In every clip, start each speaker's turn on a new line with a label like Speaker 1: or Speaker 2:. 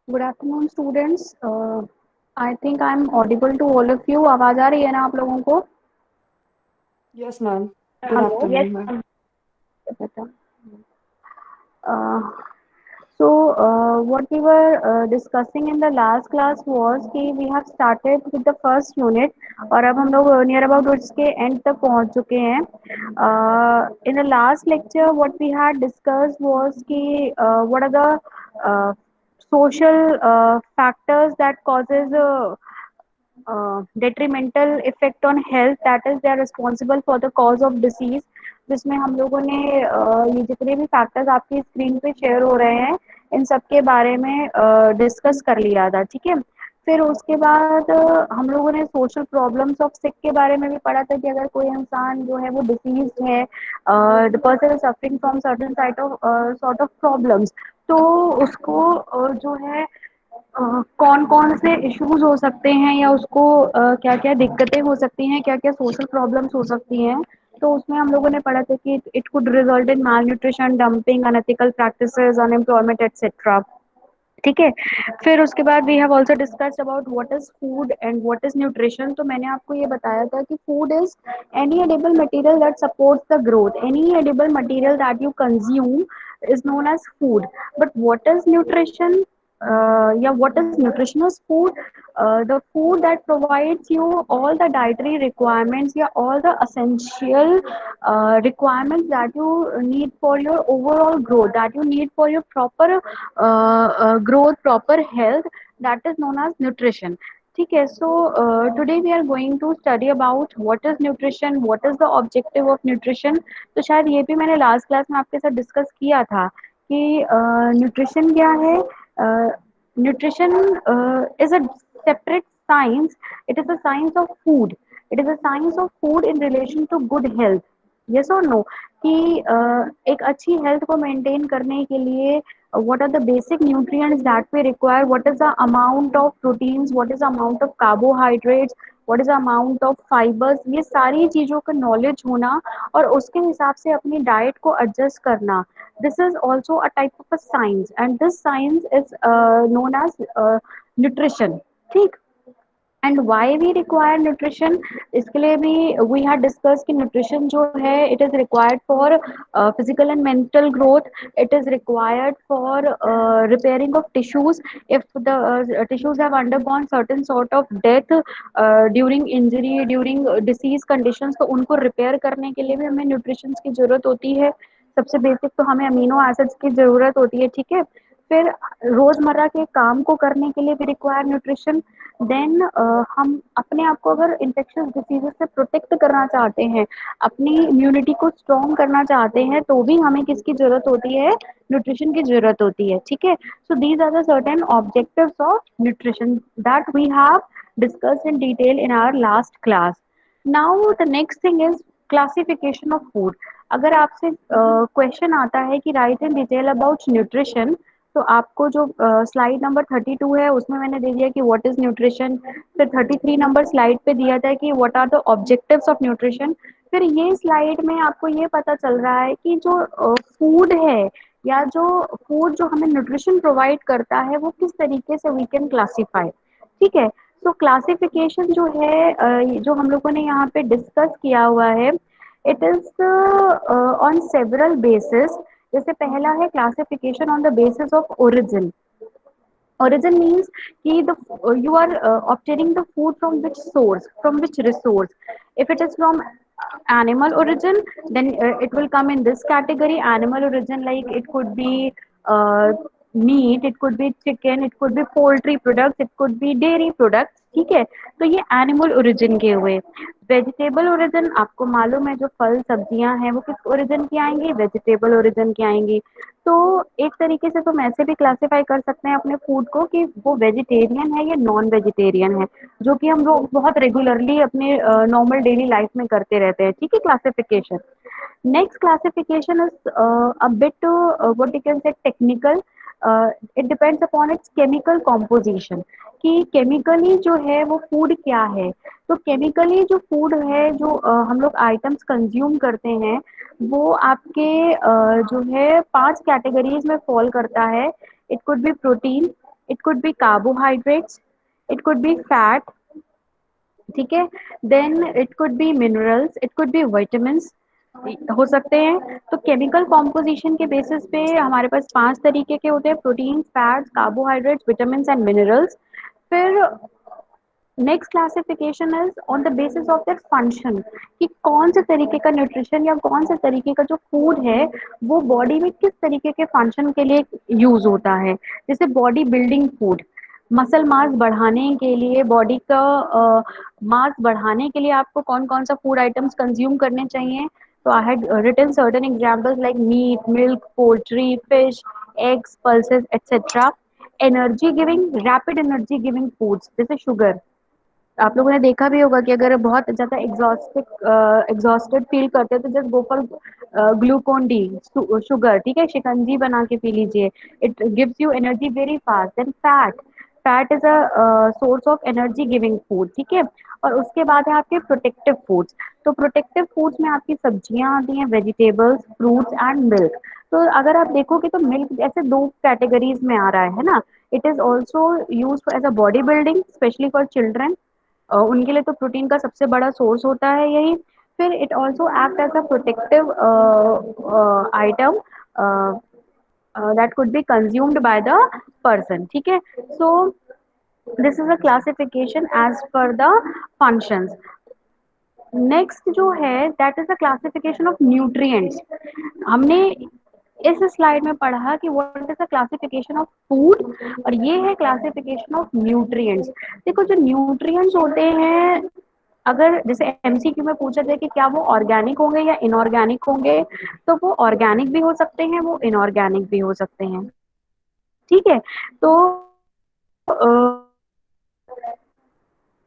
Speaker 1: Good afternoon students. I think I am audible to all of you. आवाज आ रही है ना आप लोगों को?
Speaker 2: Yes ma'am. Good
Speaker 1: hello.
Speaker 2: Afternoon ma'am.
Speaker 1: पता। What we were discussing in the last class was कि we have started with the first unit और अब हम लोग नियर अबाउट उसके एंड तक पहुंच चुके हैं। In the last lecture what we had discussed was कि what are the social factors that causes detrimental effect on health, that is they are responsible for the cause of disease। जिसमें हम लोगों ने ये जितने भी फैक्टर्स आपकी screen पे शेयर हो रहे हैं इन सब के बारे में डिस्कस कर लिया था, ठीक है। फिर उसके बाद हम लोगों ने सोशल प्रॉब्लम्स ऑफ सिक के बारे में भी पढ़ा था कि अगर कोई इंसान जो है वो डिसीज है, the person is suffering from certain sort of problems, तो उसको जो है कौन कौन से इश्यूज हो सकते हैं या उसको क्या क्या दिक्कतें हो सकती हैं, क्या क्या सोशल प्रॉब्लम्स हो सकती हैं। तो उसमें हम लोगों ने पढ़ा था कि it could result in malnutrition, dumping, unethical practices, unemployment etcetera, ठीक है। फिर उसके बाद we have also discussed about what is food and what is nutrition. तो मैंने आपको ये बताया था कि food is any edible material that supports the growth, any edible material that you consume is known as food. But what is nutrition? Yeah, what is nutritious food? The food that provides you all the dietary requirements, yeah, all the essential requirements that you need for your overall growth, that you need for your proper growth, proper health, that is known as nutrition, ठीक है। So today we are going to study about what is nutrition, what is the objective of nutrition. तो शायद ये भी मैंने last class में आपके साथ डिस्कस किया था कि न्यूट्रिशन क्या है। Nutrition is a separate science, it is a science of food, it is a science of food in relation to good health. Yes और नो? कि एक अच्छी हेल्थ को मेंटेन करने के लिए what are the basic nutrients that we require, what is the amount of proteins, what is the amount of carbohydrates, what is the amount of fibers, ये सारी चीज़ों का नॉलेज होना और उसके हिसाब से अपनी डाइट को एडजस्ट करना, this is also a type of a science and this science is known as nutrition, ठीक। And why we require nutrition, इसके लिए भी वी हैव डिस्कस कि न्यूट्रिशन जो है it is required for physical and mental growth, it is required for repairing of tissues if the tissues have undergone certain sort of death during injury, during disease conditions, तो उनको repair करने के लिए भी हमें nutrition की जरूरत होती है। सबसे बेसिक तो हमें अमीनो एसिड्स की जरूरत होती है, ठीक है। फिर रोजमर्रा के काम को करने के लिए भी रिक्वायर न्यूट्रिशन। देन हम अपने आप को अगर इन्फेक्शियस डिसीजेस से प्रोटेक्ट करना चाहते हैं, अपनी इम्यूनिटी को स्ट्रॉन्ग करना चाहते हैं, तो भी हमें किसकी जरूरत होती है? न्यूट्रिशन की जरूरत होती है, ठीक है। So these are the certain objectives of nutrition that we have discussed in detail in our last class. Now the next thing is classification of food. अगर आपसे क्वेश्चन आता है कि write in detail about nutrition, तो आपको जो slide number 32 है उसमें मैंने दे दिया कि व्हाट इज न्यूट्रिशन। फिर 33 नंबर स्लाइड पे दिया था कि what are the objectives of nutrition. फिर ये स्लाइड में आपको ये पता चल रहा है कि जो फूड है या जो फूड जो हमें न्यूट्रिशन प्रोवाइड करता है वो किस तरीके से वी कैन क्लासीफाई, ठीक है। तो क्लासिफिकेशन जो है जो हम लोगों ने यहाँ पे डिस्कस किया हुआ है, it is on several basis. जैसे पहला है classification on the basis of origin. Origin means कि the you are obtaining the food from which source, from which resource. If it is from animal origin, then it will come in this category. Animal origin, like it could be uh, meat, it could be chicken, it could be poultry products, it could be dairy products, ठीक है। तो ये animal origin के हुए। Vegetable origin आपको मालूम है, जो फल सब्जियां हैं वो किस ओरिजिन की आएंगी? वेजिटेबल ओरिजिन की आएंगी। तो एक तरीके से तुम ऐसे भी क्लासिफाई कर सकते हैं अपने फूड को कि वो वेजिटेरियन है या नॉन वेजिटेरियन है, जो कि हम लोग बहुत रेगुलरली अपने नॉर्मल डेली लाइफ में करते रहते हैं, ठीक है। Classification, next classification is a bit what you can say technical. It depends upon its chemical composition, कि केमिकली जो है वो फूड क्या है। तो केमिकली जो फूड है, जो हम लोग आइटम्स कंज्यूम करते हैं, वो आपके जो है 5 कैटेगरीज में फॉल करता है। It could B protein, it could be carbohydrates, it could be fat, ठीक है, then it could be minerals, it could be vitamins हो सकते हैं। तो केमिकल कॉम्पोजिशन के बेसिस पे हमारे पास 5 तरीके के होते हैं, protein, fats, carbohydrates, vitamins and minerals. फिर next classification is on the basis of that function, कि कौन से तरीके का न्यूट्रिशन या कौन से तरीके का जो फूड है वो बॉडी में किस तरीके के फंक्शन के लिए यूज होता है। जैसे body building food, muscle mass बढ़ाने के लिए, बॉडी का मास बढ़ाने के लिए आपको कौन कौन सा फूड आइटम्स कंज्यूम करने चाहिए। तो I had written certain examples like meat, milk, poultry, fish, eggs, pulses etcetera. Energy giving, rapid energy giving foods जैसे शुगर। आप लोगों ने देखा भी होगा कि अगर बहुत ज्यादा एग्जॉस्टेड फील करते हैं तो just go for Glucon D, sugar, ठीक है, शिकंजी बना के पी लीजिए, it gives you energy very fast. Then fat, fat is a source of energy giving food, ठीक है। और उसके बाद है आपके प्रोटेक्टिव फूड्स। तो प्रोटेक्टिव फूड्स में आपकी सब्जियां आती हैं, वेजिटेबल्स, फ्रूट्स एंड मिल्क। तो अगर आप देखोगे तो मिल्क ऐसे दो कैटेगरीज में आ रहा है ना। It is also use as a body building specially for children, उनके लिए तो प्रोटीन का सबसे बड़ा सोर्स होता है यही। फिर it also act as a protective item that could be consumed by the person, ठीक है। So this is a classification as per the functions. Next जो है that is the classification of nutrients. हमने इस स्लाइड में पढ़ा कि what is the classification of food, और ये है क्लासिफिकेशन ऑफ न्यूट्रिएंट्स। देखो जो न्यूट्रिएंट्स होते हैं, अगर जैसे एमसीक्यू में पूछा जाए कि क्या वो ऑर्गेनिक होंगे या इनऑर्गेनिक होंगे, तो वो ऑर्गेनिक भी हो सकते हैं, वो इनऑर्गेनिक भी हो सकते हैं, ठीक है। तो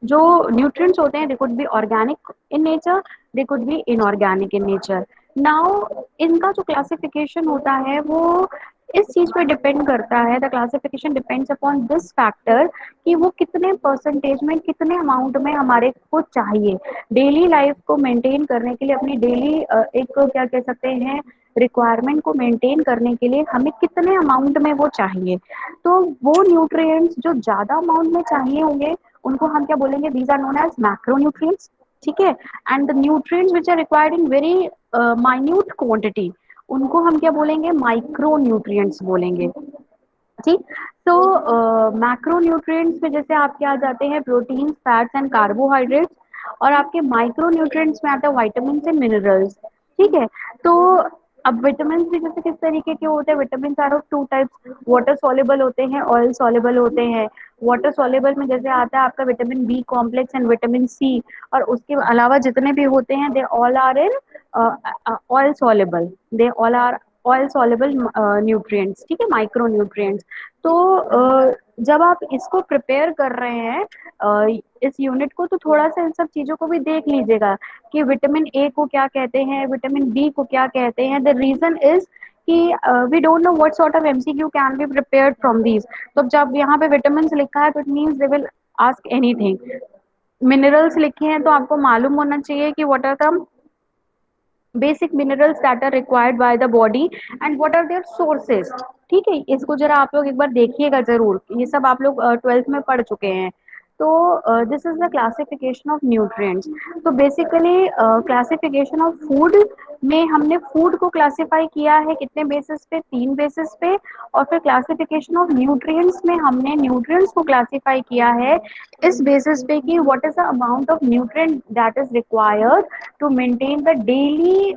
Speaker 1: जो न्यूट्रिएंट्स होते हैं they could be organic in nature, they could be inorganic in nature. Now इनका जो क्लासिफिकेशन होता है वो इस चीज पे डिपेंड करता है, the classification depends upon this factor, कि वो कितने परसेंटेज में, कितने अमाउंट में हमारे को चाहिए डेली लाइफ को मेंटेन करने के लिए, अपनी डेली एक क्या कह सकते हैं रिक्वायरमेंट को मेंटेन करने के लिए हमें कितने अमाउंट में वो चाहिए। तो वो न्यूट्रिएंट्स जो ज्यादा अमाउंट में चाहिए होंगे उनको हम क्या बोलेंगे, these are known as macronutrients, ठीक है। And the nutrients which are required in very minute quantity, उनको हम क्या बोलेंगे, माइक्रो न्यूट्रिएंट्स बोलेंगे, ठीक। तो मैक्रो न्यूट्रिएंट्स में जैसे आपके आ जाते हैं प्रोटीन, फैट्स एंड कार्बोहाइड्रेट्स, और आपके माइक्रो न्यूट्रिएंट्स में आता है विटामिन एंड मिनरल्स, ठीक है। तो अब विटामिन भी जैसे किस तरीके के होते हैं, vitamin are of two types, water soluble होते हैं, ऑयल सॉल्युबल होते हैं। वाटर सॉल्युबल में जैसे आता है आपका vitamin B complex and vitamin C, और उसके अलावा जितने भी होते हैं they all are in oil soluble, they all are oil soluble nutrients, ठीक है, माइक्रो न्यूट्रिएंट्स। तो जब आप इसको प्रिपेयर कर रहे हैं इस यूनिट को, तो थोड़ा सा इन सब चीजों को भी देख लीजिएगा कि विटामिन ए को क्या कहते हैं, विटामिन बी को क्या कहते हैं। द रीजन इज कि we don't know what sort of MCQ can be prepared from these. तो जब यहाँ पे विटामिन लिखा है तो it means they will ask anything. Minerals लिखे हैं तो आपको मालूम होना चाहिए कि what are the basic minerals that are required by the body and what are their sources, ठीक है। इसको जरा आप लोग एक बार देखिएगा जरूर, ये सब आप लोग 12th में पढ़ चुके हैं। तो this is the classification of nutrients. तो बेसिकली क्लासिफिकेशन ऑफ फूड में हमने फूड को क्लासिफाई किया है कितने बेसिस पे, 3 बेसिस पे। और फिर क्लासिफिकेशन ऑफ न्यूट्रिएंट्स में हमने न्यूट्रिएंट्स को क्लासिफाई किया है इस बेसिस पे कि what is the amount of nutrient that is required to maintain the daily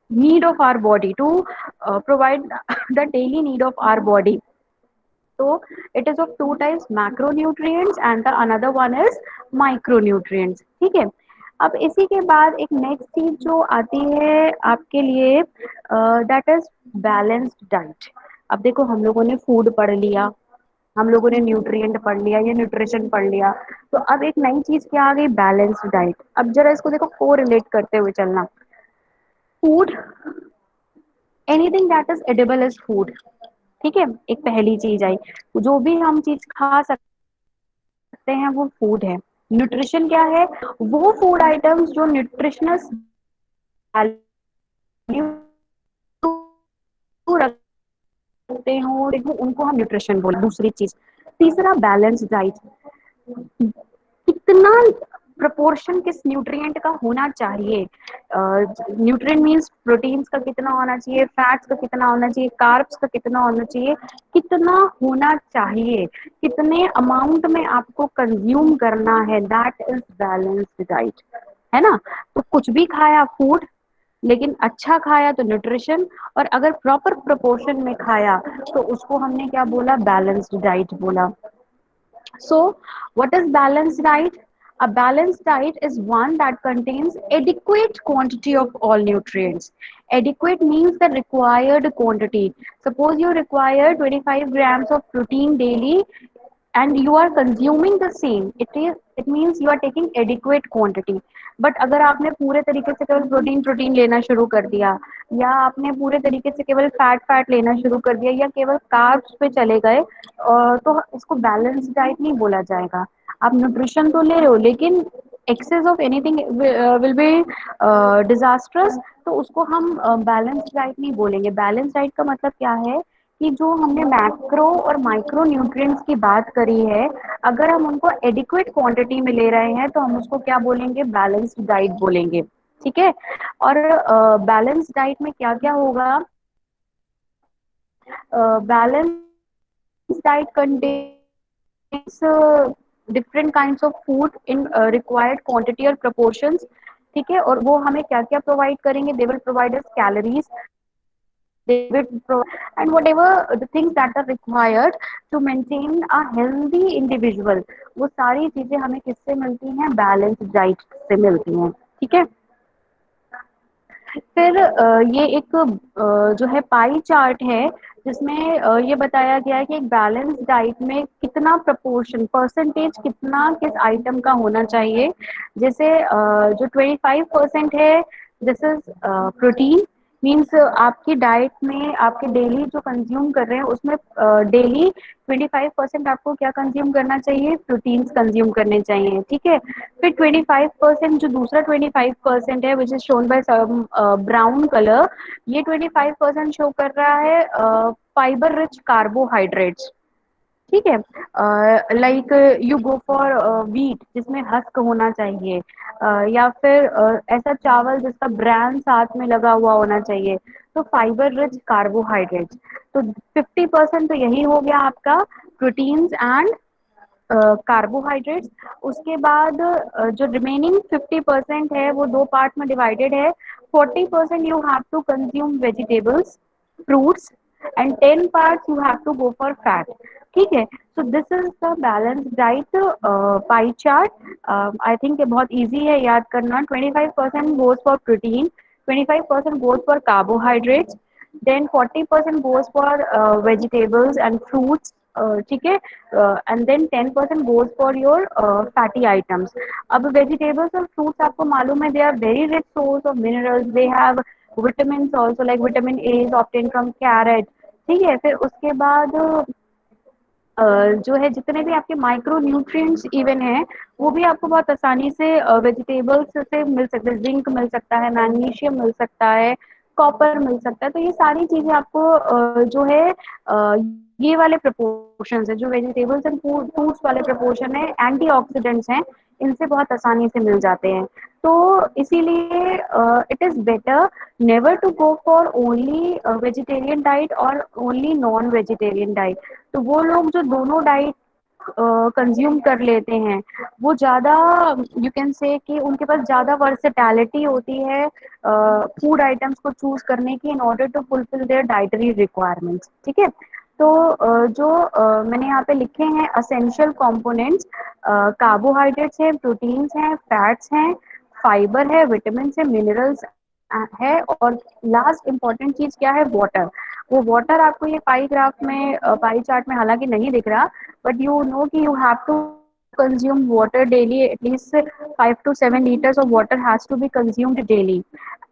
Speaker 1: need of our body, to provide the daily need of our body. So it is of two types, macronutrients and the another one is micronutrients, ठीक है। अब इसी के बाद एक next चीज जो आती है आपके लिए दैट इज बैलेंस्ड डाइट। अब देखो हम लोगों ने फूड पढ़ लिया, हम लोगों ने न्यूट्रिएंट पढ़ लिया, ये न्यूट्रिशन पढ़ लिया। तो अब एक नई चीज क्या आ गई, बैलेंस्ड डाइट। अब जरा इसको देखो को रिलेट करते हुए चलना। Food, anything that is edible is food, ठीक है। एक पहली चीज आई, जो भी हम चीज खा सकते हैं वो फूड है। न्यूट्रिशन क्या है, वो फूड आइटम्स जो न्यूट्रिशनस वैल्यू रखते सोते हो, देखो उनको हम न्यूट्रिशन बोले। दूसरी चीज, तीसरा बैलेंस डाइट, कितना प्रपोर्शन किस न्यूट्रिएंट का होना चाहिए। न्यूट्रिएंट मींस प्रोटीन्स का कितना होना चाहिए, फैट्स का कितना होना चाहिए, कार्ब्स का कितना होना चाहिए, कितना होना चाहिए, कितने अमाउंट में आपको कंज्यूम करना है, दैट इज बैलेंस्ड डाइट, है ना। तो कुछ भी खाया फूड, लेकिन अच्छा खाया तो न्यूट्रिशन, और अगर प्रॉपर प्रोपोर्शन में खाया तो उसको हमने क्या बोला, बैलेंस्ड डाइट बोला। So, what is balanced diet? A balanced diet is one that contains adequate quantity of all nutrients. Adequate means the required quantity. Suppose you require 25 grams of protein daily and you are consuming the same, it means you are taking adequate quantity. But अगर आपने पूरे तरीके से केवल protein protein लेना शुरू कर दिया, या आपने पूरे तरीके से केवल फैट फैट लेना शुरू कर दिया, या केवल कार्ब्स पे चले गए, तो इसको बैलेंस डाइट नहीं बोला जाएगा। आप न्यूट्रिशन तो ले रहे हो, लेकिन excess of anything will be disastrous, तो उसको हम बैलेंस डाइट नहीं बोलेंगे। बैलेंस डाइट का मतलब क्या है कि जो हमने मैक्रो और माइक्रो न्यूट्रिएंट्स की बात करी है, अगर हम उनको एडिक्वेट क्वांटिटी में ले रहे हैं तो हम उसको क्या बोलेंगे, बैलेंस्ड डाइट बोलेंगे। ठीक है। और बैलेंस डाइट में क्या क्या होगा, balance diet contains different kinds of food in required quantity और प्रोपोर्शंस। ठीक है। और वो हमें क्या क्या प्रोवाइड करेंगे, they will provide us calories, they will provide and whatever the things that are required to maintain a healthy individual, वो सारी चीजें हमें किससे मिलती हैं, बैलेंस डाइट से मिलती हैं। ठीक है। फिर ये एक जो है पाई चार्ट है, जिसमें ये बताया गया है कि एक बैलेंस डाइट में कितना प्रपोर्शन, परसेंटेज कितना किस आइटम का होना चाहिए। जैसे जो 25% है, दिस इज प्रोटीन, मीन्स आपकी डाइट में आपके डेली जो कंज्यूम कर रहे हैं उसमें डेली 25% आपको क्या कंज्यूम करना चाहिए, प्रोटीन्स कंज्यूम करने चाहिए। ठीक है। फिर 25%, जो दूसरा 25% है which is shown by brown colour, ये 25% शो कर रहा है फाइबर रिच कार्बोहाइड्रेट्स। ठीक है। Like you go for wheat जिसमें हस्क होना चाहिए, या फिर ऐसा चावल जिसका ब्रांड साथ में लगा हुआ होना चाहिए, तो फाइबर रिच कार्बोहाइड्रेट्स। तो 50% तो यही हो गया आपका प्रोटीन्स एंड कार्बोहाइड्रेट्स। उसके बाद जो रिमेनिंग 50% है वो दो पार्ट में डिवाइडेड है। 40% you have to consume vegetables, fruits, and 10 part you have to go for fat. ठीक है। So this is the balance diet pie chart. I think बहुत इजी है याद करना। 25% goes for protein, 25% goes for carbohydrates, then 40% goes for vegetables and fruits, ठीक है, and then 10% goes for your fatty items। अब vegetables और fruits आपको मालूम है, they are very rich source of minerals, they have vitamins also, like vitamin A is obtained from carrot। ठीक है। फिर उसके बाद जो है जितने भी आपके माइक्रो न्यूट्रिएंट्स इवन है, वो भी आपको बहुत आसानी से वेजिटेबल्स से मिल सकते हैं। जिंक मिल सकता है, मैग्नीशियम मिल सकता है, कॉपर मिल सकता है। तो ये सारी चीजें आपको जो है ये वाले प्रोपोर्शन है, जो वेजिटेबल्स एंड फ्रूट्स वाले प्रोपोर्शन है, एंटीऑक्सीडेंट्स हैं, इनसे बहुत आसानी से मिल जाते हैं। तो इसीलिए it is better never to go for only vegetarian diet और ओनली नॉन वेजिटेरियन डाइट। तो वो लोग जो दोनों डाइट कंज्यूम कर लेते हैं, वो ज़्यादा, यू कैन से कि उनके पास ज़्यादा वर्सेटैलिटी होती है फूड आइटम्स को चूज करने की, in order to fulfil their dietary requirements. ठीक है। तो जो मैंने यहाँ पे लिखे हैं असेंशियल कंपोनेंट्स, कार्बोहाइड्रेट्स हैं, प्रोटीन्स हैं, फैट्स हैं, फाइबर है, विटामिन है, मिनरल्स है, और लास्ट इंपॉर्टेंट चीज क्या है, वाटर। वो वाटर आपको ये पाई ग्राफ में, पाई चार्ट में हालांकि नहीं दिख रहा, बट यू नो कि you have to consume water daily, at least 5 to 7 liters of water has to be consumed daily।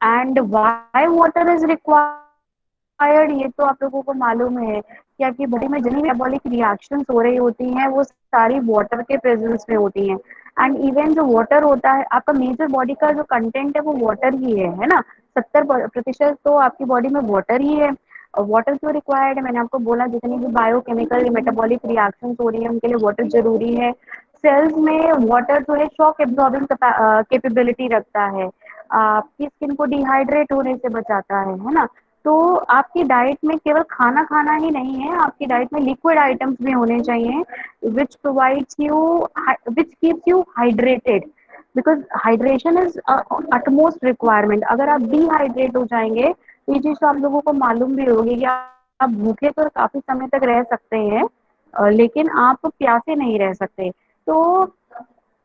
Speaker 1: and why water is required, ये तो आप लोगों को मालूम है कि आपकी बॉडी में जितनी मेटाबॉलिक रिएक्शंस हो रही होती हैं वो सारी वाटर के प्रेजेंस में होती हैं। एंड इवन जो वाटर होता है आपका, मेजर बॉडी का जो कंटेंट है वो वाटर ही है ना। 70% तो आपकी बॉडी में वाटर ही है। वाटर क्यों रिक्वायर्ड है? मैंने आपको बोला जितनी भी बायोकेमिकल मेटाबॉलिक रिएक्शंस हो रही है उनके लिए वाटर जरूरी है। सेल्स में वाटर जो है शॉक एब्जॉर्बिंग कैपेबिलिटी रखता है, आपकी स्किन को डिहाइड्रेट होने से बचाता है ना। तो आपकी डाइट में केवल खाना खाना ही नहीं है, आपकी डाइट में लिक्विड आइटम्स भी होने चाहिए which provides you, which keeps you hydrated, because hydration is utmost requirement. अगर आप डिहाइड्रेट हो जाएंगे तो ये चीज तो आप लोगों को मालूम भी होगी कि आप भूखे तो काफी समय तक रह सकते हैं, लेकिन आप प्यासे नहीं रह सकते। तो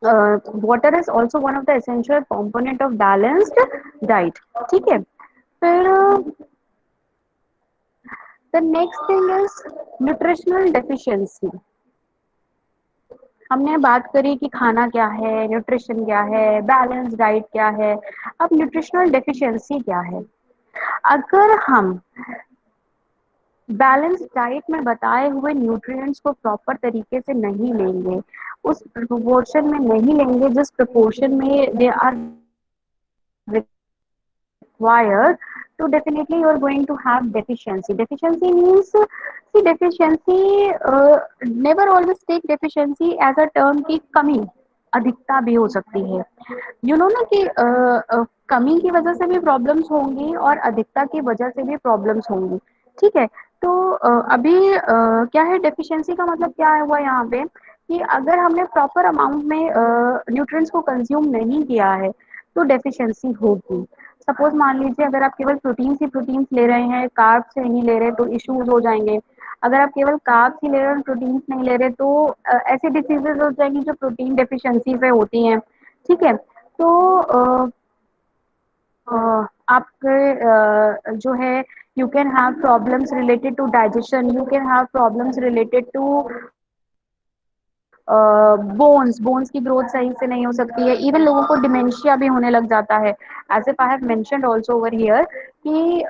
Speaker 1: water is also one of the essential component of balanced diet. ठीक है, फिर the next thing is nutritional deficiency. हमने बात करी कि खाना क्या है, न्यूट्रिशन क्या है, बैलेंस डाइट क्या है। अब न्यूट्रिशनल डेफिशिएंसी क्या है? अगर हम बैलेंस डाइट में बताए हुए न्यूट्रिएंट्स को प्रॉपर तरीके से नहीं लेंगे, उस प्रोपोर्शन में नहीं लेंगे जिस प्रोपोर्शन में they are required, so definitely you are going to have deficiency. Deficiency means, see deficiency, never always take deficiency as a term की कमी, अधिकता भी हो सकती है। यू नो ना कि कमी की वजह से भी प्रॉब्लम्स होंगी और अधिकता की वजह से भी प्रॉब्लम्स होंगी। ठीक है, तो अभी क्या है डेफिशिएंसी का मतलब क्या हुआ यहाँ पे, कि अगर हमने प्रॉपर अमाउंट में न्यूट्रिएंट्स को कंज्यूम नहीं किया है तो डेफिशिएंसी होगी। सपोज मान लीजिए अगर आप केवल प्रोटीन्स ले रहे हैं, कार्ब्स नहीं ले रहे तो इश्यूज हो जाएंगे। अगर आप केवल कार्ब्स ही ले रहे हैं, प्रोटीन्स नहीं ले रहे तो ऐसी डिसीजेज हो जाएंगी जो प्रोटीन डेफिशिएंसी से होती हैं। ठीक है, तो आपके जो है you can have problems related to digestion, you can have problems related to bones की ग्रोथ सही से नहीं हो सकती है। इवन लोगों को डिमेंशिया भी होने लग जाता है, as if I have mentioned also over here कि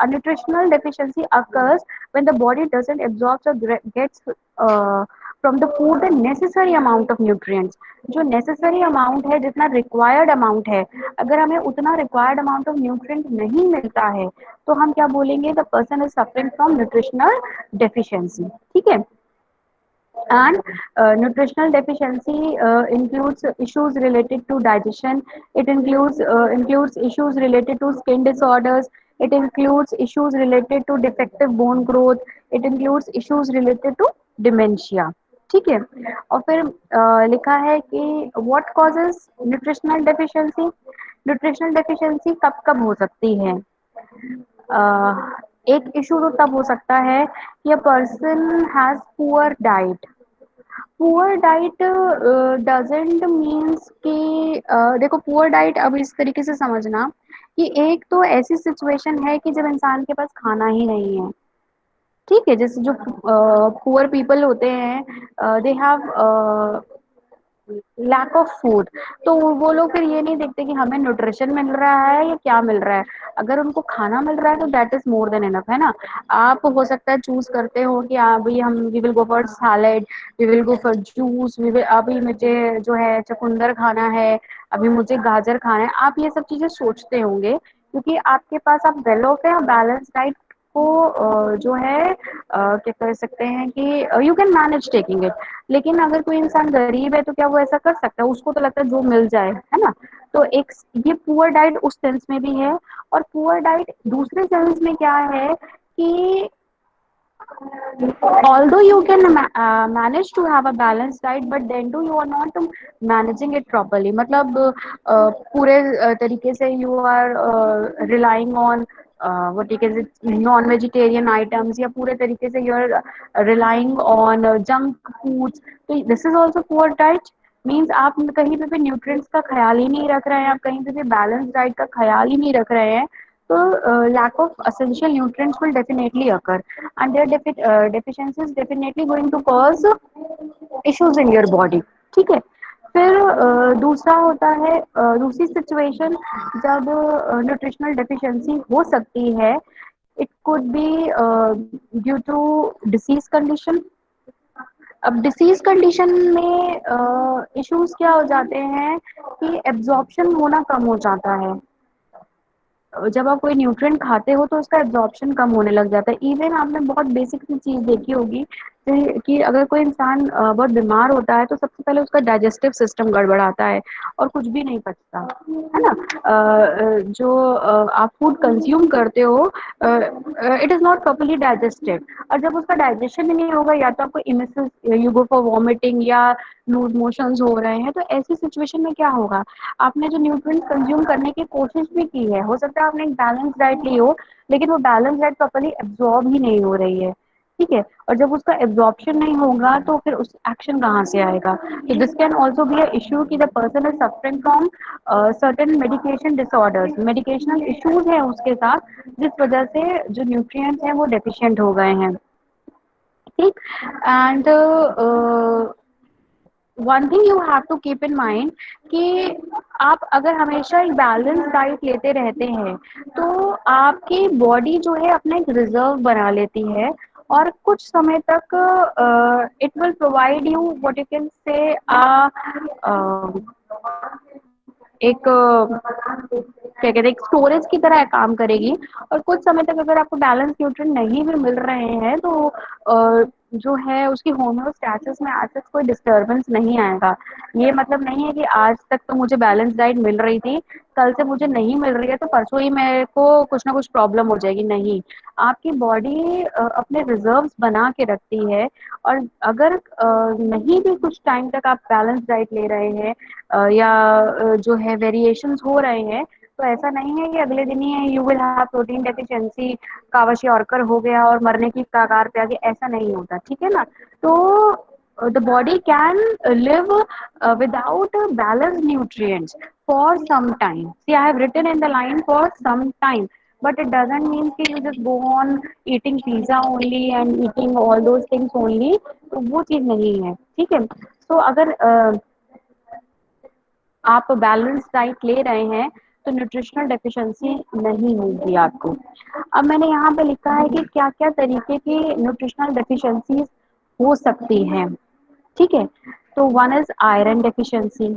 Speaker 1: nutritional deficiency occurs when the body doesn't absorb और gets from the food the necessary amount of nutrients. जो नेसेसरी अमाउंट है, जितना रिक्वायर्ड अमाउंट है, अगर हमें उतना रिक्वायर्ड अमाउंट ऑफ न्यूट्रिएंट नहीं मिलता है तो हम क्या बोलेंगे, the person is suffering from nutritional deficiency. ठीक है, and nutritional deficiency includes issues related to digestion, it includes issues related to skin disorders, it includes issues related to defective bone growth, it includes issues related to dementia। ठीक है, और फिर लिखा है कि what causes nutritional deficiency. Nutritional deficiency कब कब हो सकती है? एक इशू तो तब हो सकता है कि a person has poor diet. Poor diet doesn't means कि देखो पुअर डाइट अब इस तरीके से समझना कि एक तो ऐसी सिचुएशन है कि जब इंसान के पास खाना ही नहीं है। ठीक है, जैसे जो पुअर पीपल होते हैं they have lack of food, तो वो लोग फिर ये नहीं देखते कि हमें न्यूट्रिशन मिल रहा है या क्या मिल रहा है। अगर उनको खाना मिल रहा है तो that is more than enough, है ना। आप हो सकता है चूज करते हो कि अभी हम we will go for salad, we will go for juice, we will, अभी मुझे जो है चुकंदर खाना है, अभी मुझे गाजर खाना है। आप ये सब चीजें सोचते होंगे क्योंकि आपके पास आप वेल ऑफ है, बैलेंस डाइट को जो है क्या कह सकते हैं कि you can manage taking it. लेकिन अगर कोई इंसान गरीब है तो क्या वो ऐसा कर सकता है? उसको तो लगता है जो मिल जाए, है ना। तो एक ये पुअर डाइट उस सेंस में भी है, और पुअर डाइट दूसरे सेंस में क्या है कि although you can manage to have a balanced diet but then too you are not managing it properly, मतलब पूरे तरीके से you are relying on what you can say non vegetarian items, या पूरे तरीके से you are relying on junk foods, तो this is also poor diet। Means आप कहीं पे भी न्यूट्रिएंट्स का ख्याल ही नहीं रख रहे हैं, आप कहीं पे भी बैलेंस डाइट का ख्याल ही नहीं रख रहे हैं, तो lack of essential nutrients will definitely occur, and their deficiency is definitely going to cause issues in your body। ठीक है, फिर दूसरा होता है दूसरी सिचुएशन जब न्यूट्रिशनल डेफिशिएंसी हो सकती है, it could be due to disease condition. अब डिसीज कंडीशन में इश्यूज क्या हो जाते हैं कि एब्जॉर्प्शन होना कम हो जाता है। जब आप कोई न्यूट्रिएंट खाते हो तो उसका एब्जॉर्प्शन कम होने लग जाता है। इवन आपने बहुत बेसिक सी चीज़ देखी होगी कि अगर कोई इंसान बहुत बीमार होता है तो सबसे पहले उसका डाइजेस्टिव सिस्टम गड़बड़ाता है और कुछ भी नहीं पचता, है ना? जो आप फूड कंज़्यूम करते हो it is not properly digested, और जब उसका डाइजेशन ही नहीं होगा या तो आपको इमिसिस, यू गो फॉर वॉमिटिंग या लूज़ मोशंस हो रहे हैं, तो ऐसी सिचुएशन में क्या होगा? आपने जो न्यूट्रिएंट्स कंज्यूम करने की कोशिश भी की है, हो सकता है आपने एक बैलेंस डाइट ली हो, लेकिन वो बैलेंस डाइट प्रॉपर्ली एब्जॉर्ब ही नहीं हो रही है, ठीक है? और जब उसका एब्जॉर्प्शन नहीं होगा तो फिर उस एक्शन कहाँ से आएगा? तो this can also be a issue कि the person is suffering from certain medication disorders, medicational issues हैं उसके साथ, जिस वजह से जो न्यूट्रिएंट्स हैं वो डेफिशिएंट हो गए हैं, ठीक? And one thing you have to keep in mind कि आप अगर हमेशा एक बैलेंस डाइट लेते रहते हैं तो आपकी बॉडी जो है अपना एक रिजर्व बना लेती है, और कुछ समय तक it will provide you what you can से एक क्या कहते हैं, एक स्टोरेज की तरह काम करेगी। और कुछ समय तक अगर आपको बैलेंस न्यूट्रिएंट नहीं भी मिल रहे हैं तो जो है उसकी होम्योस्टैसिस में आज तक कोई डिस्टरबेंस नहीं आएगा। ये मतलब नहीं है कि आज तक तो मुझे बैलेंस डाइट मिल रही थी, कल से मुझे नहीं मिल रही है तो परसों ही मेरे को कुछ ना कुछ प्रॉब्लम हो जाएगी, नहीं। आपकी बॉडी अपने रिजर्व्स बना के रखती है, और अगर नहीं भी कुछ टाइम तक आप बैलेंस डाइट ले रहे हैं या जो है वेरिएशंस हो रहे हैं, तो ऐसा नहीं है कि अगले दिन ही you will have protein deficiency, kwashiorkor हो गया और मरने की कगार पे आ गया, ऐसा नहीं होता, ठीक है ना? तो the body can live without balanced nutrients for some time. See, I have written in the line for some time, but it doesn't mean कि you just go on eating pizza only and eating all those things only, तो वो चीज नहीं है, ठीक है? तो अगर आप बैलेंस डाइट ले रहे हैं तो न्यूट्रिशनल डेफिशिएंसी नहीं होगी आपको। अब मैंने यहाँ पे लिखा है कि क्या क्या तरीके की न्यूट्रिशनल डेफिशिएंसीज हो सकती हैं, ठीक है? तो one is iron deficiency,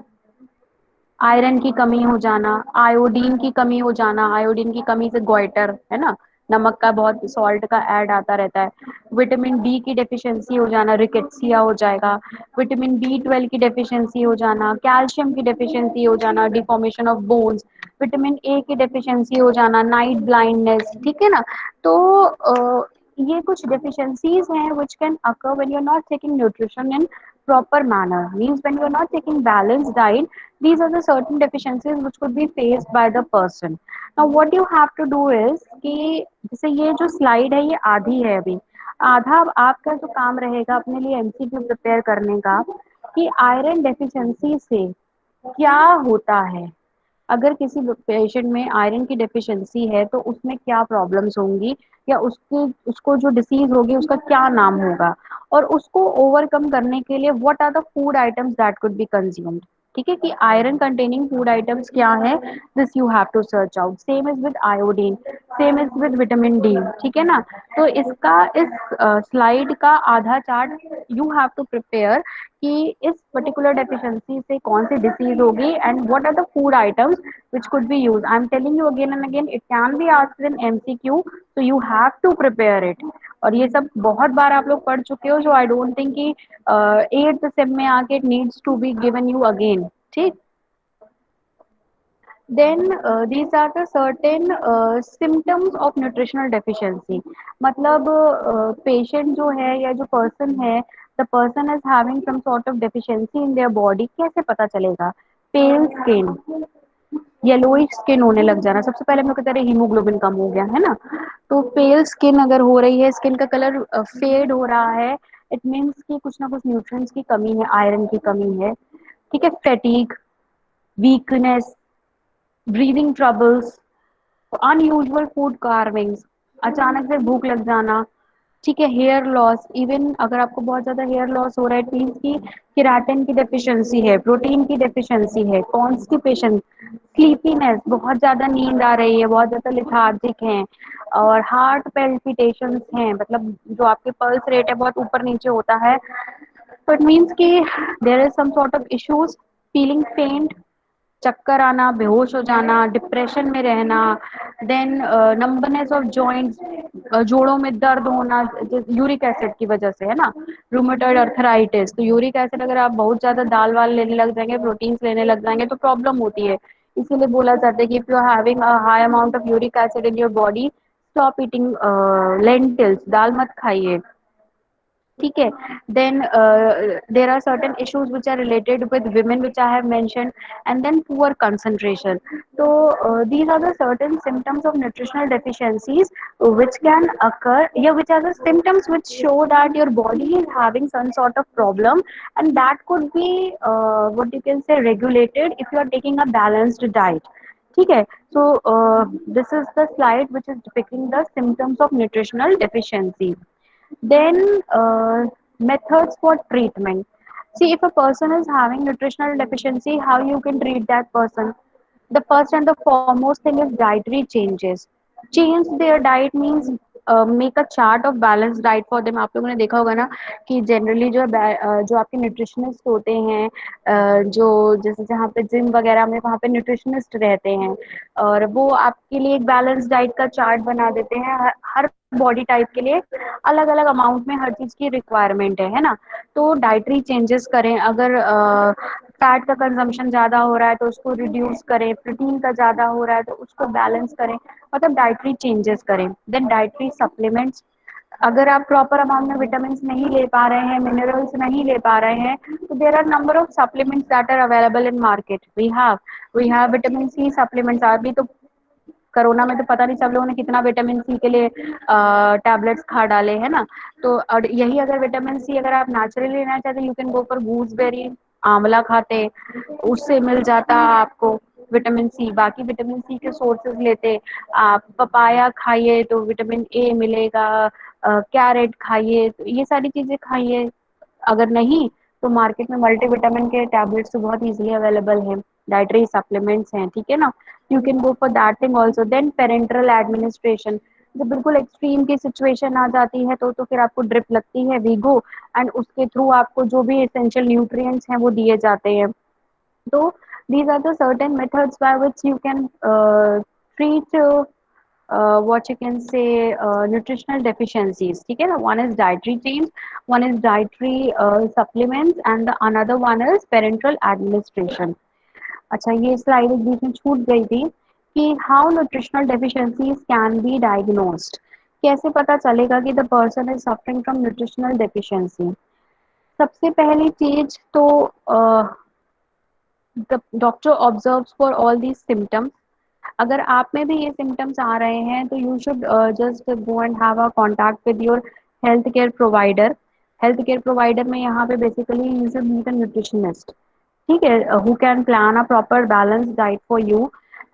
Speaker 1: iron की कमी हो जाना, आयोडीन की कमी हो जाना, आयोडीन की कमी से गोइटर, है ना? नमक का बहुत सॉल्ट का ऐड आता रहता है। विटामिन डी की डेफिशिएंसी हो जाना, रिकेट्सिया हो जाएगा। विटामिन बी 12 की डेफिशिएंसी हो जाना, कैल्शियम की डेफिशिएंसी हो जाना, deformation of bones. Vitamin A की डेफिशिएंसी हो जाना, नाइट ब्लाइंडनेस, ठीक है ना? तो ये कुछ डेफिशिएंसीज हैं which can occur when you're not taking nutrition in proper manner, means when you're not taking balanced diet, these are the certain deficiencies which could be faced by the person. Now what you have to do is कि जैसे ये जो slide है ये आधी है अभी, आधा आपका जो काम रहेगा अपने लिए एमसीक्यू प्रिपेयर करने का कि आयरन डेफिशिएंसी से क्या होता है, अगर किसी पेशेंट में आयरन की डेफिशिएंसी है तो उसमें क्या प्रॉब्लम्स होंगी, या उसको उसको जो डिसीज होगी उसका क्या नाम होगा, और उसको ओवरकम करने के लिए what are the food items that could be consumed, ठीक है? कि आयरन कंटेनिंग फूड आइटम्स क्या है, this you have to search out. Same is with iodine, same is with vitamin D, ठीक है ना? तो इसका इस स्लाइड का आधा chart you have to prepare कि इस पर्टिकुलर डेफिशिएंसी से कौन सी डिसीज होगी and what are the food items which could be used. I'm telling you again and again, it can be asked in MCQ, so you have to prepare it. और ये सब बहुत बार आप लोग पढ़ चुके हो, जो आई डोंट थिंक कि 8th सेम में आके it needs to be given you again, ठीक? Then these are the certain symptoms of nutritional deficiency. मतलब पेशेंट जो है या जो पर्सन है, the person is having some sort of deficiency in their body, कैसे पता चलेगा? पेल स्किन, येलोइश स्किन होने लग जाना, सबसे पहले हम लोग कहते हैं हीमोग्लोबिन कम हो गया, है ना? तो पेल स्किन अगर हो रही है, स्किन का कलर फेड हो रहा है, इट मीन्स कि कुछ ना कुछ न्यूट्रिएंट्स की कमी है, आयरन की कमी है, ठीक है? Fatigue, weakness, breathing troubles, unusual food carvings, अचानक से भूख लग जाना, ठीक है? हेयर लॉस, इवन अगर आपको बहुत ज्यादा हेयर लॉस हो रहा है, मीन्स की केराटिन की डेफिशिएंसी है, प्रोटीन की डेफिशिएंसी है, कॉन्स्टिपेशन, स्लीपीनेस, बहुत ज्यादा नींद आ रही है, बहुत ज्यादा लिथार्जिक है, और हार्ट पेल्पिटेशंस हैं, मतलब जो आपके पल्स रेट है बहुत ऊपर नीचे होता है, तो इट मीन्स कि there is some sort of issues, feeling faint, चक्कर आना, बेहोश हो जाना, डिप्रेशन में रहना, देन नंबनेस ऑफ जॉइंट्स, जोड़ों में दर्द होना यूरिक एसिड की वजह से, है ना, रूमेटॉइड अर्थराइटिस। तो यूरिक एसिड अगर आप बहुत ज्यादा दाल वाल लेने लग जाएंगे, प्रोटीन्स लेने लग जाएंगे तो प्रॉब्लम होती है। इसीलिए बोला जाता है कि if you are having a high amount of uric acid in your body, stop eating lentils, दाल मत खाइए, ठीक है। Then there are certain issues which are related with women which I have mentioned, and then poor concentration. So these are the certain symptoms of nutritional deficiencies which can occur, yeah, which are the symptoms which show that your body is having some sort of problem, and that could be what you can say regulated if you are taking a balanced diet, ठीक है। So this is the slide which is depicting the symptoms of nutritional deficiency. Then methods for treatment. See, if a person is having nutritional deficiency, how you can treat that person? The first and the foremost thing is dietary changes. Change their diet means make a chart of balanced diet for them. आप लोगों ने देखा होगा ना कि generally जो जो आपके न्यूट्रिशनिस्ट होते हैं, जो जैसे जहाँ पे जिम वगैरह में वहाँ पे न्यूट्रिशनिस्ट रहते हैं, और वो आपके लिए एक बैलेंस डाइट का चार्ट बना देते हैं। हर बॉडी टाइप के लिए अलग अलग अमाउंट में हर चीज की रिक्वायरमेंट है ना। तो डाइटरी चेंजेस करें, अगर फैट का कंजम्पशन ज्यादा हो रहा है तो उसको रिड्यूस करें, प्रोटीन का ज्यादा हो रहा है तो उसको बैलेंस करें, मतलब डाइटरी चेंजेस करें। देन डाइटरी सप्लीमेंट्स, अगर आप प्रॉपर अमाउंट में विटामिन नहीं ले पा रहे हैं, मिनरल्स नहीं ले पा रहे हैं, तो there are number of supplements that are available in market. We have vitamin C supplements. अभी तो कोरोना में तो पता नहीं सब लोगों ने कितना विटामिन सी के लिए टैबलेट्स खा डाले, है ना। तो और यही अगर विटामिन सी अगर आप नेचुरली लेना चाहते, you can go for gooseberry, आंवला खाते, उससे मिल जाता आपको विटामिन सी। बाकी विटामिन सी के सोर्सेज लेते, आप पपाया खाइए तो विटामिन ए मिलेगा, कैरेट खाइए, तो ये सारी चीजें खाइए। अगर नहीं तो मार्केट में मल्टीविटामिन के टैबलेट्स तो बहुत इजीली अवेलेबल हैं, डाइटरी सप्लीमेंट्स हैं, ठीक है ना। You can go for that thing also. Then parenteral administration, जब बिल्कुल एक्सट्रीम की सिचुएशन आ जाती है तो फिर आपको ड्रिप लगती है, वीगो, एंड उसके थ्रू आपको जो भी एसेंशियल न्यूट्रिएंट्स हैं वो दिए जाते हैं। तो these are the certain methods by which you can treat what you can say nutritional deficiencies, ठीक है ना। one is dietary change, one is dietary supplements, and the another one is parental administration. अच्छा, ये slide एक बीच में छूट गई थी कि how nutritional deficiencies can be diagnosed. कैसे पता चलेगा कि the person is suffering from nutritional deficiency? सबसे पहली चीज तो the doctor observes for all these symptoms. अगर आप में भी ये सिम्टम्स आ रहे हैं तो you should just go and have a contact with your health care provider. Health care provider में यहाँ पे basically you should meet a nutritionist, ठीक है, who can plan a proper balanced diet for you,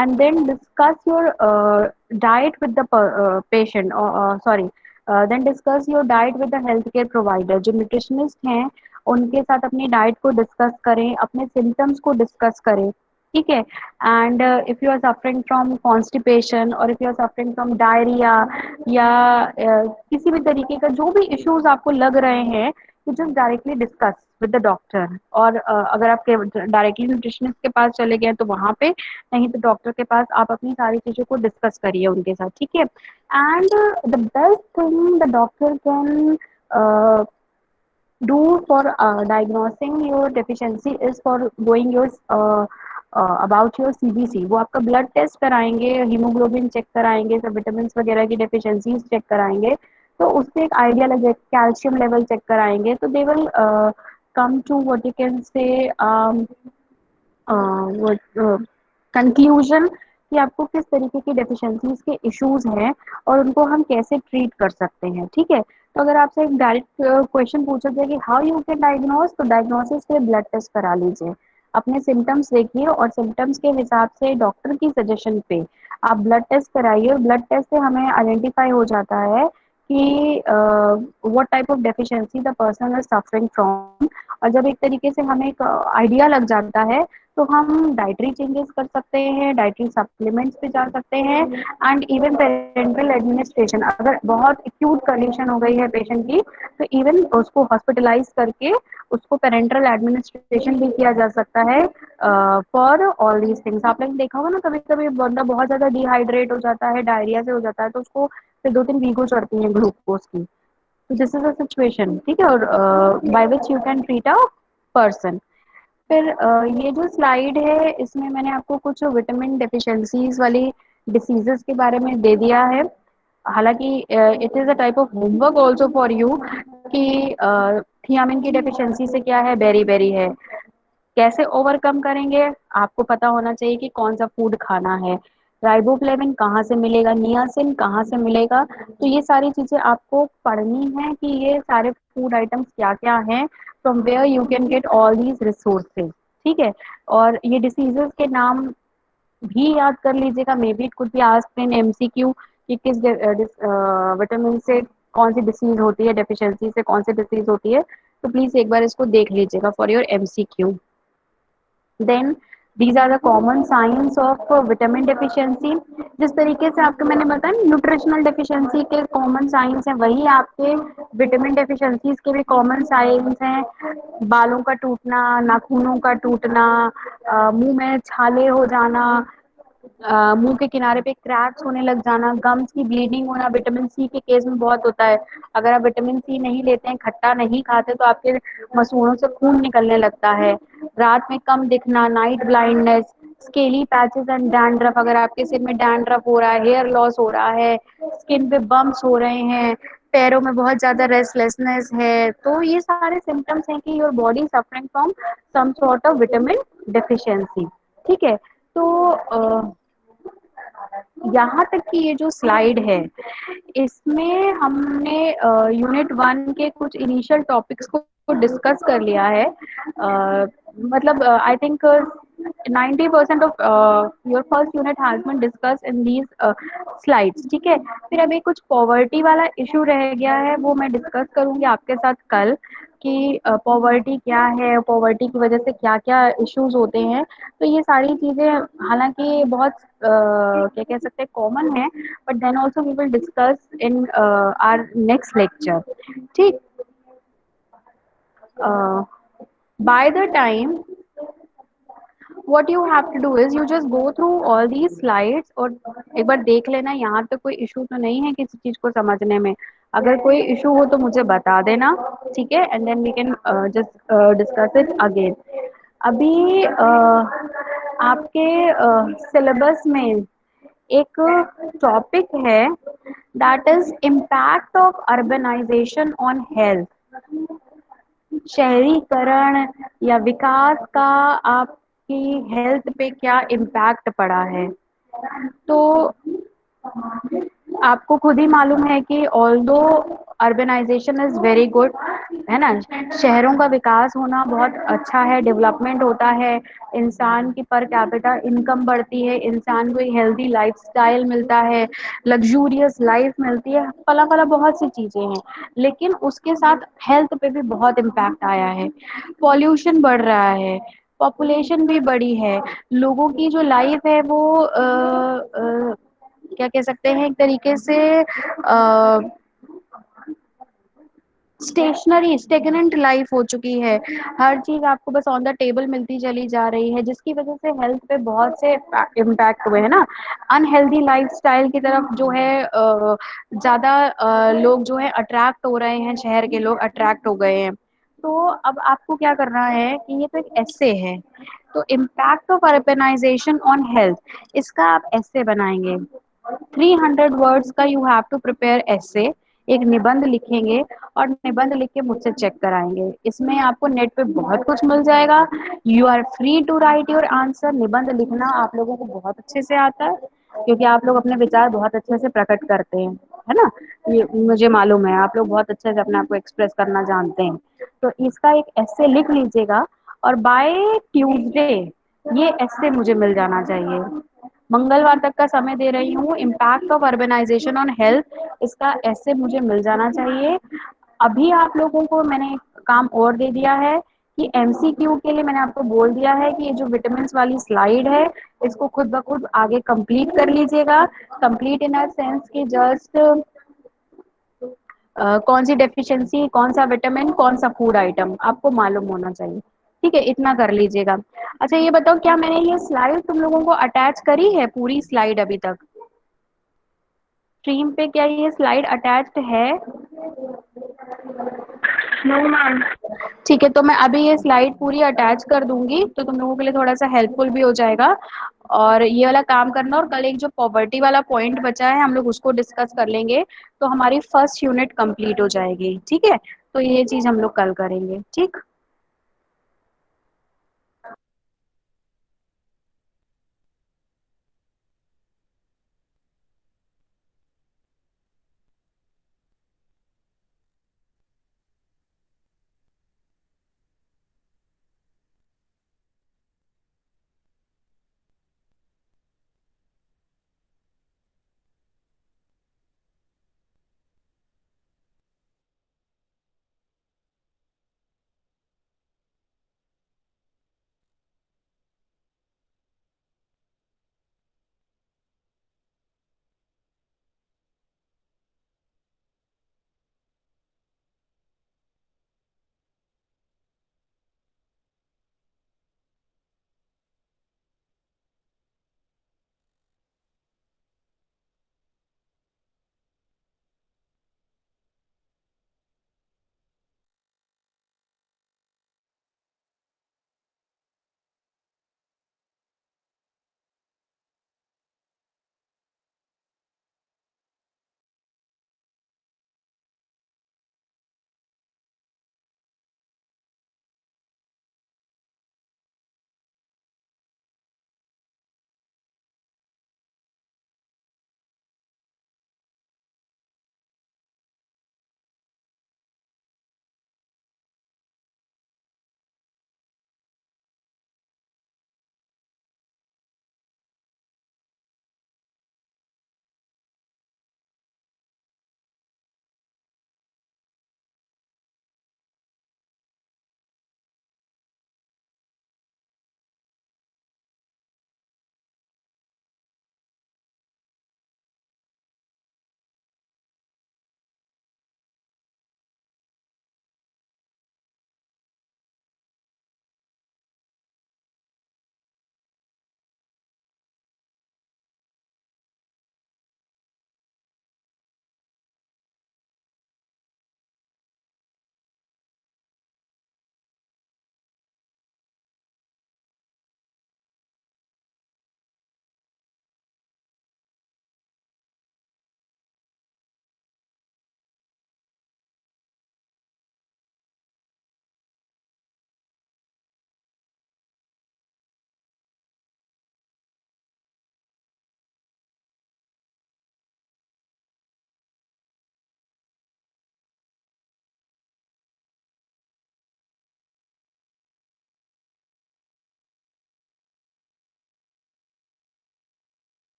Speaker 1: and then discuss your diet with the patient, or sorry, then discuss your diet with the healthcare provider। जो nutritionist हैं उनके साथ अपनी diet को discuss करें, अपने सिम्टम्स को discuss करें, ठीक है। And if you are suffering from constipation, और if you are suffering from diarrhoea, या किसी भी तरीके का जो भी इश्यूज आपको लग रहे हैं, you just directly discuss with the doctor। और अगर आप डायरेक्टली न्यूट्रिशनिस्ट के पास चले गए तो वहां पे, नहीं तो डॉक्टर के पास आप अपनी सारी चीजों को डिस्कस करिए उनके साथ, ठीक है। And the best thing the doctor can do for diagnosing your deficiency is for going your about your CBC। वो आपका ब्लड टेस्ट कराएंगे, हीमोग्लोबिन चेक कराएंगे, सब विटामिन वगैरह की डेफिशिएंसीज चेक कराएंगे, तो उससे एक आइडिया लगे, कैल्शियम लेवल चेक कराएंगे, तो they will come to what you can say conclusion कि आपको किस तरीके की डेफिशिएंसीज के इश्यूज हैं और उनको हम कैसे ट्रीट कर सकते हैं, ठीक है। तो अगर आपसे एक डायरेक्ट क्वेश्चन पूछा जाए कि हाउ यू कैन डायग्नोस, तो डायग्नोसिस के लिए ब्लड टेस्ट करा लीजिए, अपने सिम्टम्स देखिए और सिम्टम्स के हिसाब से डॉक्टर की सजेशन पे आप ब्लड टेस्ट कराइए, और ब्लड टेस्ट से हमें आइडेंटिफाई हो जाता है कि what type of deficiency the person is suffering from. और जब एक तरीके से हमें एक आइडिया लग जाता है तो हम डाइटरी चेंजेस कर सकते हैं, डाइटरी सप्लीमेंट्स पे जा सकते हैं, एंड इवन पेरेंटल एडमिनिस्ट्रेशन, अगर बहुत एक्यूट कंडीशन हो गई है पेशेंट की, तो इवन उसको हॉस्पिटलाइज करके उसको पेरेंटल एडमिनिस्ट्रेशन भी किया जा सकता है फॉर ऑल दीज थिंग्स। आपने देखा होगा ना, कभी कभी बंदा बहुत ज्यादा डिहाइड्रेट हो जाता है, डायरिया से हो जाता है, तो उसको फिर 2-3 वीको चढ़ती है ग्लूकोज की। तो दिस इज अ सिचुएशन, ठीक है, और by which you can treat a person. फिर ये जो स्लाइड है इसमें मैंने आपको कुछ विटामिन डेफिशिएंसीज वाली डिसीजेस के बारे में दे दिया है। हालांकि it is a type of homework also for you कि थियामिन की डेफिशिएंसी से क्या है, बेरी बेरी है, कैसे ओवरकम करेंगे। आपको पता होना चाहिए कि कौन सा फूड खाना है, राइबोफ्लेविन कहाँ से मिलेगा, नियासिन कहाँ से मिलेगा। तो ये सारी चीजें आपको पढ़नी है कि ये सारे फूड आइटम्स क्या क्या हैं, from where you can get all these resources. ठीक है, और ये डिसीजेस के नाम भी याद कर लीजिएगा, may be it could be asked in MCQ कि किस विटामिन से कौन सी डिसीज होती है, डेफिशिएंसी से कौन सी डिसीज होती है। तो प्लीज एक बार इसको देख लीजिएगा for your MCQ. Then these are the common signs of vitamin deficiency. जिस तरीके से आपको मैंने बताया न्यूट्रिशनल डेफिशिएंसी के कॉमन साइंस हैं, वही आपके विटामिन डेफिशिएंसीज के भी कॉमन साइंस हैं। बालों का टूटना, नाखूनों का टूटना, मुंह में छाले हो जाना, मुंह के किनारे पे क्रैक्स होने लग जाना, गम्स की ब्लीडिंग होना, विटामिन सी के केस में बहुत होता है। अगर आप विटामिन सी नहीं लेते हैं, खट्टा नहीं खाते, तो आपके मसूड़ों से खून निकलने लगता है। रात में कम दिखना, night blindness, scaly patches and dandruff, अगर आपके सिर में डैंड्रफ हो रहा है, हेयर लॉस हो रहा है, स्किन पे बम्प्स हो रहे हैं, पैरों में बहुत ज्यादा रेस्टलेसनेस है, तो ये सारे सिम्टम्स हैं कि your body suffering from some sort of vitamin deficiency. ठीक है, तो यहाँ तक कि ये जो स्लाइड है इसमें हमने यूनिट 1 के कुछ इनिशियल टॉपिक्स को डिस्कस कर लिया है। मतलब I think 90% of your first unit has been discuss in these slides. ठीक है, फिर अभी कुछ पॉवर्टी वाला इशू रह गया है, वो मैं डिस्कस करूंगी आपके साथ कल कि पॉवर्टी क्या है, पॉवर्टी की वजह से क्या क्या इश्यूज होते हैं। तो ये सारी चीजें हालांकि बहुत क्या कह सकते हैं कॉमन है, but then also we will discuss in our next lecture. ठीक, by the time what you have to do is you just go through all these slides और एक बार देख लेना यहाँ तक कोई इशू तो नहीं है किसी चीज को समझने में। अगर कोई इशू हो तो मुझे बता देना, ठीक है, and then we can just discuss it again. अभी आपके सिलेबस में एक टॉपिक है, that is impact of urbanization on health. शहरीकरण या विकास का आपकी हेल्थ पे क्या इम्पैक्ट पड़ा है। तो आपको खुद ही मालूम है कि although urbanization is very good, है ना, शहरों का विकास होना बहुत अच्छा है, डेवलपमेंट होता है, इंसान की पर कैपिटा इनकम बढ़ती है, इंसान को एक हेल्दी लाइफस्टाइल मिलता है, लग्जूरियस लाइफ मिलती है, फला फला बहुत सी चीजें हैं। लेकिन उसके साथ हेल्थ पे भी बहुत इम्पैक्ट आया है, पॉल्यूशन बढ़ रहा है, पॉपुलेशन भी बढ़ी है, लोगों की जो लाइफ है वो क्या कह सकते हैं एक तरीके से स्टेशनरी स्टेगनेंट लाइफ हो चुकी है। हर चीज आपको बस ऑन द टेबल मिलती चली जा रही है, जिसकी वजह से हेल्थ पे बहुत से इम्पैक्ट हुए हैं ना। अनहेल्दी लाइफस्टाइल की तरफ जो है ज्यादा लोग जो है अट्रैक्ट हो रहे हैं, शहर के लोग अट्रैक्ट हो गए हैं। तो अब आपको क्या करना है कि ये तो एक एस्से है, तो impact of urbanization on health, इसका आप एस्से बनाएंगे। 300 वर्ड्स का you have to prepare essay, एक निबंध लिखेंगे और निबंध लिख के मुझसे चेक कराएंगे। इसमें आपको नेट पे बहुत कुछ मिल जाएगा, you are free to write your answer. निबंध लिखना आप लोगों को बहुत अच्छे से आता है, क्योंकि आप लोग अपने विचार बहुत अच्छे से प्रकट करते हैं, है ना, ये मुझे मालूम है, आप लोग बहुत अच्छे से अपने आप को एक्सप्रेस करना जानते हैं। तो इसका एक एस्से लिख लीजिएगा और बाय ट्यूसडे ये एस्से मुझे मिल जाना चाहिए। मंगलवार तक का समय दे रही हूँ, impact of urbanization on health, इसका ऐसे मुझे मिल जाना चाहिए। अभी आप लोगों को मैंने काम और दे दिया है कि एमसीक्यू के लिए मैंने आपको बोल दिया है कि ये जो विटामिन वाली स्लाइड है इसको खुद ब खुद आगे कंप्लीट कर लीजिएगा। कंप्लीट इन अ सेंस कि जस्ट कौन सी डेफिशिएंसी, कौन सा विटामिन, कौन सा फूड आइटम आपको मालूम होना चाहिए। ठीक है, इतना कर लीजिएगा। अच्छा ये बताओ, क्या मैंने ये स्लाइड तुम लोगों को अटैच करी है, पूरी स्लाइड अभी तक स्ट्रीम पे? क्या ये स्लाइड अटैच्ड है?
Speaker 2: No ma'am.
Speaker 1: ठीक है, तो मैं अभी ये स्लाइड पूरी अटैच कर दूंगी तो तुम लोगों के लिए थोड़ा सा हेल्पफुल भी हो जाएगा। और ये वाला काम करना, और कल एक जो पॉवर्टी वाला पॉइंट बचा है हम लोग उसको डिस्कस कर लेंगे, तो हमारी फर्स्ट यूनिट कंप्लीट हो जाएगी। ठीक है, तो ये चीज हम लोग कल करेंगे। ठीक।